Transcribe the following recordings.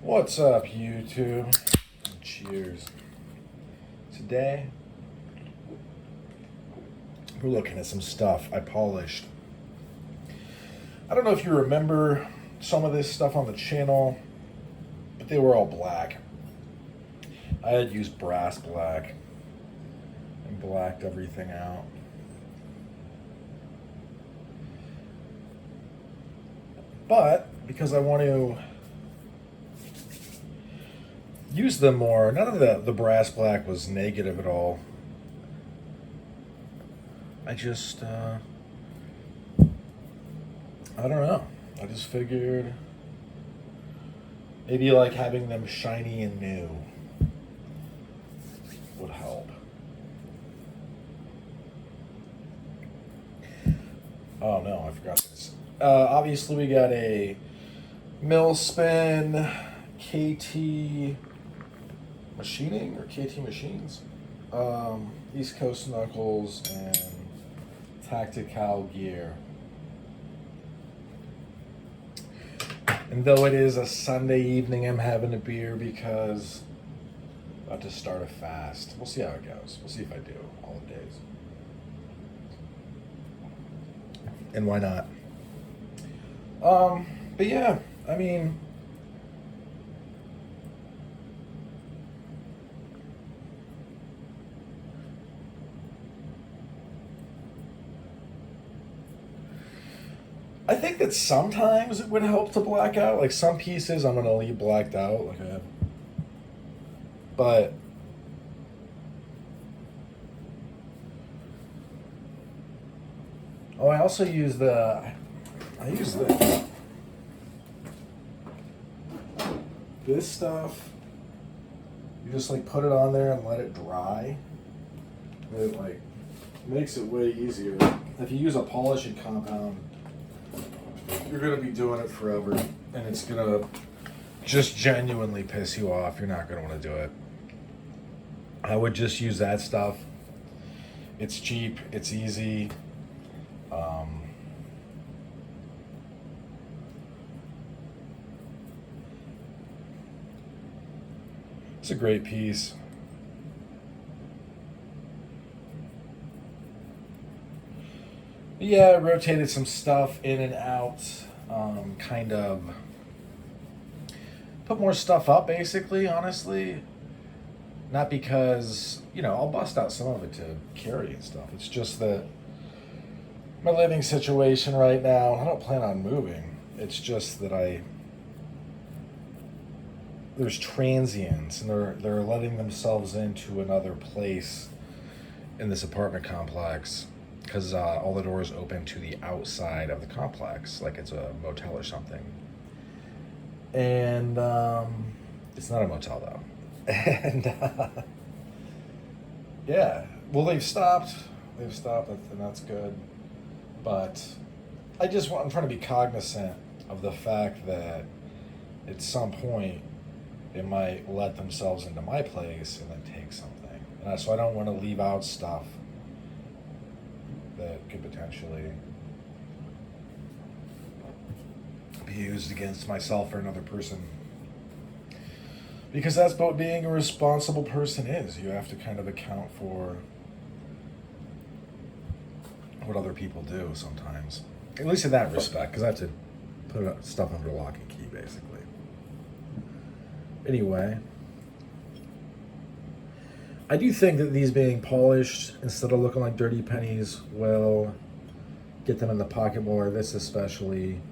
What's up, YouTube? Cheers. Today, we're looking at some stuff I polished. I don't know if you remember some of this stuff on the channel, but they were all black. I had used brass black and blacked everything out. But because I want to use them more, none of the brass black was negative at all. I just, I don't know. I just figured maybe like having them shiny and new would help. Oh no, I forgot this. Obviously we got a mill spin KT machining or KT machines, East Coast knuckles and tactical gear. And though it is a Sunday evening, I'm having a beer because I'm about to start a fast. We'll see how it goes. We'll see if I do all the days. And why not? But yeah, I mean, I think that sometimes it would help to black out. Like some pieces I'm gonna leave blacked out, like I have. But I also use this stuff. You just like put it on there and let it dry. It like makes it way easier. If you use a polishing compound, you're gonna be doing it forever, and it's gonna just genuinely piss you off. You're not gonna want to do it. I would just use that stuff. It's cheap. It's easy. It's a great piece. Yeah, I rotated some stuff in and out, kind of put more stuff up, basically, honestly. Not because, I'll bust out some of it to carry and stuff. It's just that my living situation right now, I don't plan on moving. It's just that there's transients, and they're letting themselves into another place in this apartment complex because all the doors open to the outside of the complex, like it's a motel or something. And it's not a motel though. And yeah, well, they've stopped, and that's good. But I'm trying to be cognizant of the fact that at some point they might let themselves into my place and then take something. And so I don't want to leave out stuff that could potentially be used against myself or another person. Because that's what being a responsible person is. You have to kind of account for what other people do sometimes. At least in that respect, because I have to put stuff under lock and key, basically. Anyway, I do think that these being polished instead of looking like dirty pennies will get them in the pocket more. This especially.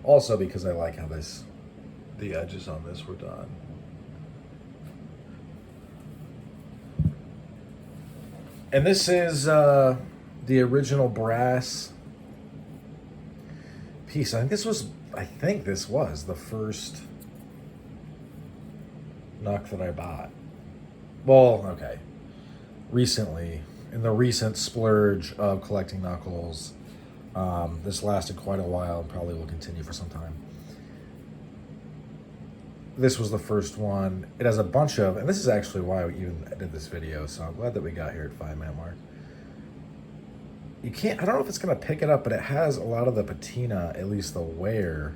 Also because I like how the edges on this were done. And this is the original brass piece. I think this was the first knuck that I bought. Well, okay. Recently, in the recent splurge of collecting knuckles, this lasted quite a while and probably will continue for some time. This was the first one. It has a bunch of, and this is actually why we even did this video, so I'm glad that we got here at 5-minute mark. I don't know if it's going to pick it up, but it has a lot of the patina, at least the wear,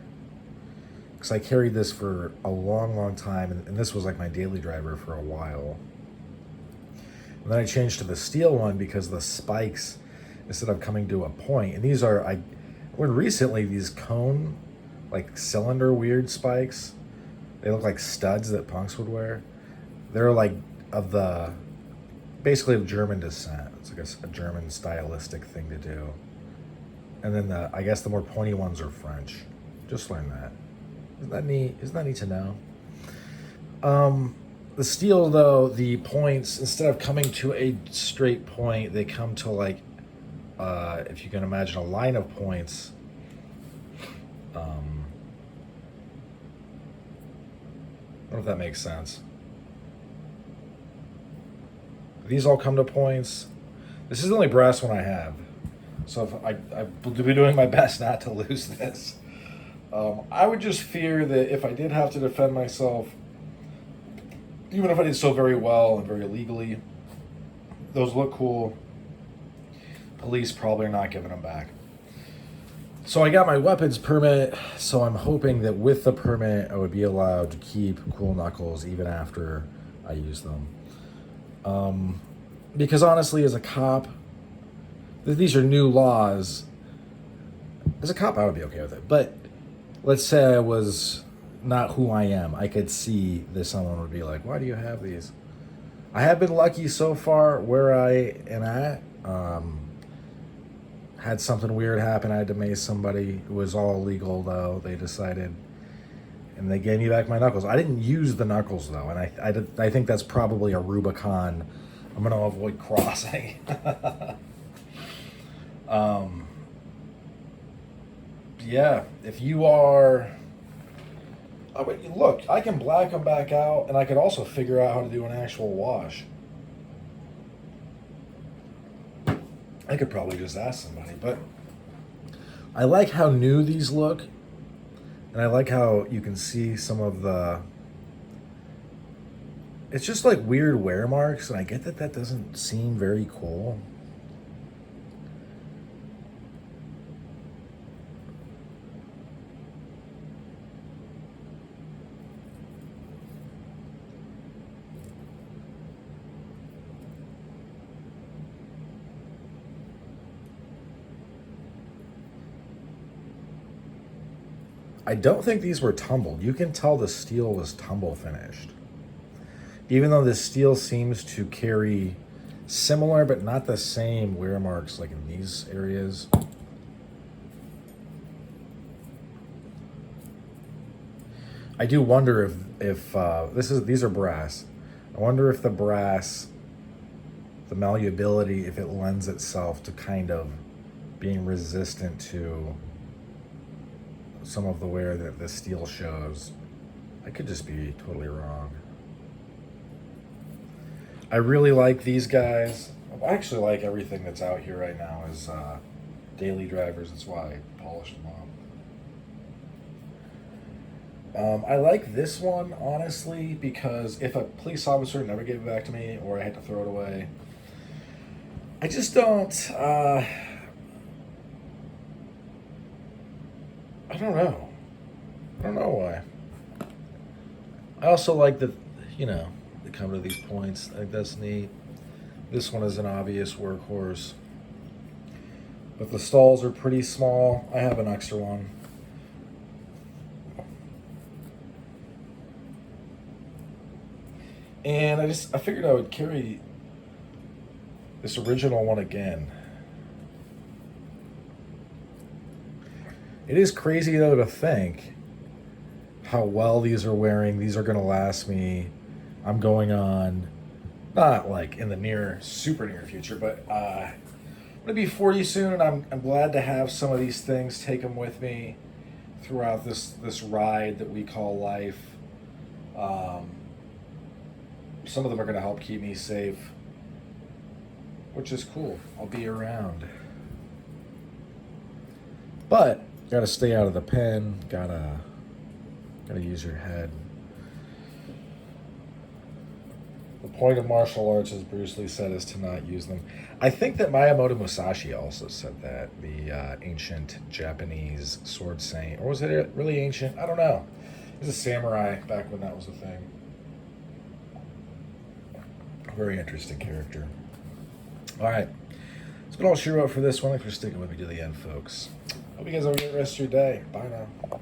because I carried this for a long time, and this was like my daily driver for a while. And then I changed to the steel one because the spikes, instead of coming to a point, and these are, I learned recently, these cone, like cylinder weird spikes, they look like studs that punks would wear. They're like basically of German descent. It's like a German stylistic thing to do. And then I guess the more pointy ones are French. Just learned that. Isn't that neat? Isn't that neat to know? The steel, though, the points, instead of coming to a straight point, they come to like, if you can imagine a line of points. I don't know if that makes sense. These all come to points. This is the only brass one I have. So if I'll be doing my best not to lose this. I would just fear that if I did have to defend myself, even if I did so very well and very legally, those look cool. Police probably are not giving them back. So I got my weapons permit, so I'm hoping that with the permit I would be allowed to keep cool knuckles even after I use them. Because honestly, as a cop, these are new laws. As a cop, I would be okay with it. But let's say I was not who I am. I could see that someone would be like, why do you have these? I have been lucky so far where I am at. Had something weird happen. I had to mace somebody. It was all legal, though. They decided, and they gave me back my knuckles. I didn't use the knuckles, though, and I think that's probably a Rubicon I'm going to avoid crossing. Yeah, if you are... look, I can black them back out, and I could also figure out how to do an actual wash. I could probably just ask somebody, but I like how new these look, and I like how you can see some of the... It's just like weird wear marks, and I get that doesn't seem very cool. I don't think these were tumbled. You can tell the steel was tumble finished. Even though the steel seems to carry similar but not the same wear marks like in these areas. I do wonder if these are brass. I wonder if the brass, the malleability, if it lends itself to kind of being resistant to some of the wear that the steel shows. I could just be totally wrong. I really like these guys. I actually like everything that's out here right now as daily drivers. That's why I polished them off. I like this one, honestly, because if a police officer never gave it back to me or I had to throw it away, I just don't... I don't know. I don't know why. I also like that, they come to these points. I think that's neat. This one is an obvious workhorse. But the stalls are pretty small. I have an extra one. And I figured I would carry this original one again. It is crazy, though, to think how well these are wearing. These are going to last me. I'm going on, not like in the super near future, but I'm going to be 40 soon, and I'm glad to have some of these things, take them with me throughout this ride that we call life. Some of them are going to help keep me safe, which is cool. I'll be around. But gotta stay out of the pen. Gotta use your head. The point of martial arts, as Bruce Lee said, is to not use them. I think that Miyamoto Musashi also said that, the ancient Japanese sword saint. Or was it really ancient? I don't know. He was a samurai back when that was a thing. Very interesting character. All right. That's been all she wrote for this one. Thanks for sticking with me to the end, folks. Hope you guys have a great rest of your day. Bye now.